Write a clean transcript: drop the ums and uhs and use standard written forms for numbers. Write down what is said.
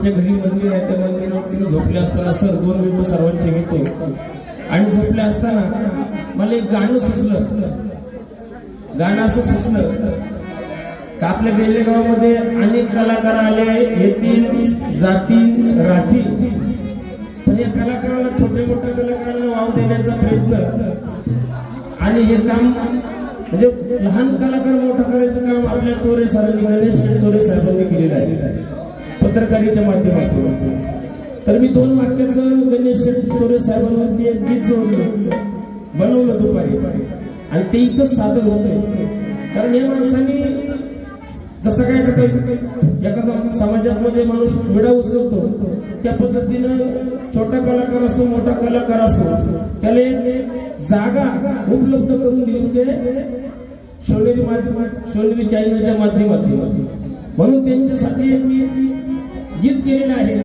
त्यांच्या घरी मंदिर आहे, त्या मंदिरावर तुम्ही झोपले असताना सर 2 मिनिटं सर्वांचे घेतो. आणि झोपले असताना मला एक गाणं सुचलं. गाणं असं सुचलं का आपल्या बेल्लेगावमध्ये अनेक कलाकार आले, येतील जातील राहतील, पण या कलाकारांना, छोट्या मोठ्या कलाकारांना वाव देण्याचा प्रयत्न आणि हे काम म्हणजे लहान कलाकार मोठा करायचं काम आपल्या चोरे सरांनी, गणेश चोरे साहेबांनी केलेलं आहे पत्रकारितेच्या माध्यमातून. तर मी 2 वाक्याचं गणेश चोरे साहेबांवरती एक गीत जोडलं, बनवलं दुपारी, आणि ते इथंच सादर होतंय. कारण या माणसांनी जसं काय एखादा समाजामध्ये माणूस विडा उचलतो, त्या पद्धतीनं छोटा कलाकार असो मोठा कलाकार असो त्याला एक जागा उपलब्ध करून दिली, म्हणजे सोनेरी चॅनलच्या माध्यमातून. म्हणून त्यांच्यासाठी एक गीत केलेलं आहे.